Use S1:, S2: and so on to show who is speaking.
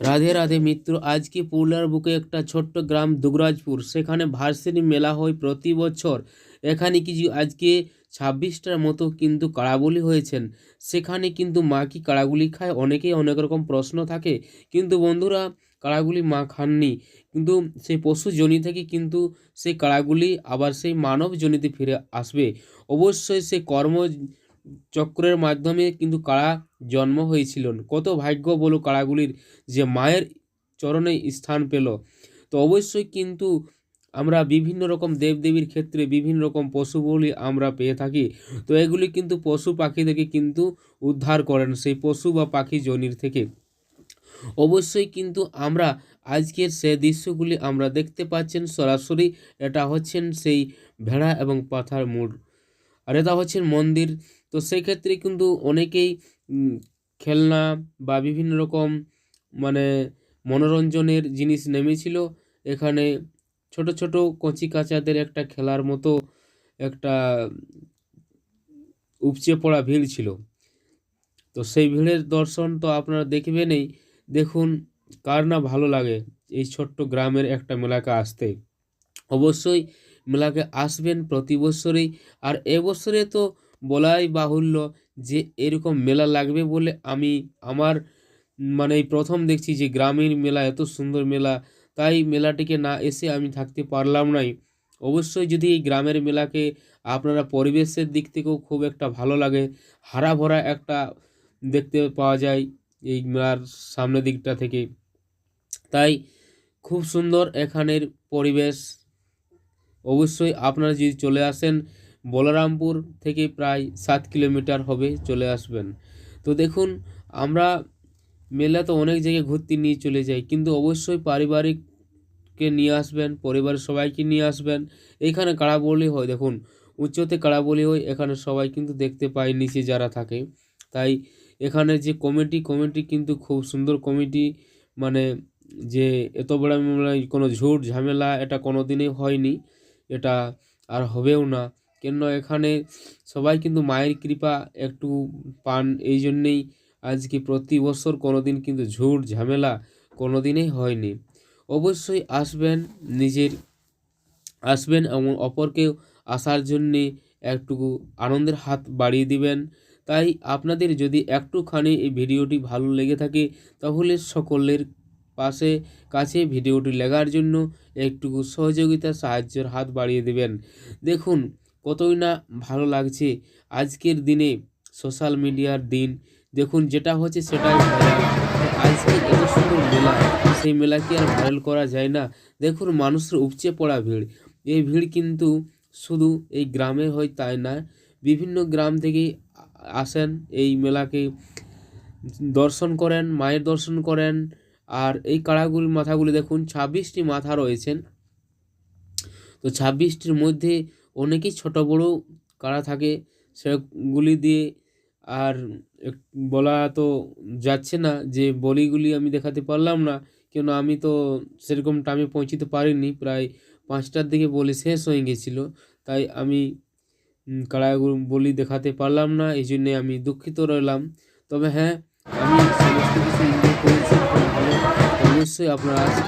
S1: রাধে রাধে মিত্র। আজকে পুরুলিয়ার বুকে একটা ছোট্ট গ্রাম দুগরাজপুর, সেখানে ভার্সিটি মেলা হয় প্রতি বছর। এখানে কিছু আজকে 26টার মতো কিন্তু কাড়াবলি হয়েছেন। সেখানে কিন্তু মা কি কাড়াগুলি খায়? অনেকেই অনেক রকম প্রশ্ন থাকে, কিন্তু বন্ধুরা কাড়াগুলি মা খাননি, কিন্তু সেই পশু যোনি থেকে কিন্তু সেই কাড়াগুলি আবার সেই মানব যোনিতে ফিরে আসবে। অবশ্যই সে কর্ম চক্রের মাধ্যমে কিন্তু কাড়া জন্ম হয়েছিল। কত ভাগ্য বলো কাড়াগুলির যে মায়ের চরণে স্থান পেল। তো অবশ্যই কিন্তু আমরা বিভিন্ন রকম দেবদেবীর ক্ষেত্রে বিভিন্ন রকম পশু বলি আমরা পেয়ে থাকি। তো এগুলি কিন্তু পশু পাখি থেকে কিন্তু উদ্ধার করেন সেই পশু বা পাখি যোনির থেকে। অবশ্যই কিন্তু আমরা আজকের সে দৃশ্যগুলি আমরা দেখতে পাচ্ছেন সরাসরি। এটা হচ্ছেন সেই ভেড়া এবং পাথার মোড়, আর এটা হচ্ছেন মন্দির। তো সেই ক্ষেত্রে কিন্তু অনেকেই খেলনা বা বিভিন্ন রকম মানে মনোরঞ্জনের জিনিস নেমেছিল এখানে। ছোট ছোট কচি কাচাদের একটা খেলার মতো একটা উপচে পড়া ভিড় ছিল। তো সেই ভিড়ের দর্শন তো আপনারা দেখবেনই। দেখুন কার না ভালো লাগে এই ছোট্ট গ্রামের একটা মেলাকে আসতে। অবশ্যই মেলাকে আসবেন প্রতি বছরেই। আর এবছরে তো বলাই বাহুল্য যে এরকম মেলা লাগবে বলে আমি আমার মানে এই প্রথম দেখছি যে গ্রামের মেলা, এত সুন্দর মেলা। তাই মেলাটিকে না এসে আমি থাকতে পারলাম নাই। অবশ্যই যদি এই গ্রামের মেলাকে আপনারা পরিবেশের দিক থেকেও খুব একটা ভালো লাগে, হারা ভরা একটা দেখতে পাওয়া যায় এই মেলার সামনের দিকটা থেকে। তাই খুব সুন্দর এখানের পরিবেশ। অবশ্যই আপনারা যদি চলে আসেন, বলরামপুর থেকে প্রায় 7 কিলোমিটার হবে, চলে আসবেন। তো দেখুন আমরা মেলা তো অনেক জায়গায় ঘুরতে নিয়ে চলে যাই, কিন্তু অবশ্যই পারিবারিককে নিয়ে আসবেন, পরিবারের সবাইকে নিয়ে আসবেন। এইখানে কাড়াবলি হয়, দেখুন উচ্চতে কাড়াবলি হয়, এখানে সবাই কিন্তু দেখতে পায় নিচে যারা থাকে। তাই এখানে যে কমিটি কিন্তু খুব সুন্দর কমিটি। মানে যে এত বড় মেলায় কোনো ঝুট ঝামেলা এটা কোনো দিনই হয়নি, এটা আর হবেও না। কেন এখানে সবাই কিন্তু মায়ের কৃপা একটু পান, এই জন্যেই আজকে প্রতি বছর কোনো দিন কিন্তু ঝুট ঝামেলা কোনো দিনই হয়নি। অবশ্যই আসবেন, নিজের আসবেন এবং অপরকেও আসার জন্যে একটুকু আনন্দের হাত বাড়িয়ে দিবেন। তাই আপনাদের যদি একটুখানি এই ভিডিওটি ভালো লেগে থাকে, তাহলে সকলের পাশে কাছে ভিডিওটি লাগার জন্য একটুকু সহযোগিতা সাহায্যের হাত বাড়িয়ে দেবেন। দেখুন কতই না ভালো লাগছে আজকের দিনে, সোশ্যাল মিডিয়ার দিন। দেখুন যেটা হচ্ছে সেটাই ভাইরাল। আজকে এত সুন্দর মেলা, সেই মেলা কি আর ভাইরাল করা যায় না? দেখুন মানুষের উপচে পড়া ভিড়। এই ভিড় কিন্তু শুধু এই গ্রামে হয় তাই না, বিভিন্ন গ্রাম থেকেই আসেন এই মেলাকে দর্শন করেন, মায়ের দর্শন করেন। আর এই কাড়াগুলির মাথাগুলি দেখুন 26টি মাথা রয়েছেন। তো 26টির মধ্যে অনেকেই ছোট বড় কাড়া থাকে, সেগুলি দিয়ে আর বলা তো যাচ্ছে না, যে বলিগুলি আমি দেখাতে পারলাম না, কেন আমি তো সেরকম টাইমে পৌঁছতে পারিনি। প্রায় 5টার দিকে বলি শেষ হয়ে গেছিলো, তাই আমি কাড়াগুলো বলি দেখাতে পারলাম না, এই জন্যে আমি দুঃখিত রইলাম। তবে হ্যাঁ, আমি সমস্ত কিছু এনজয় করেছি খুব ভালো। অবশ্যই আপনারা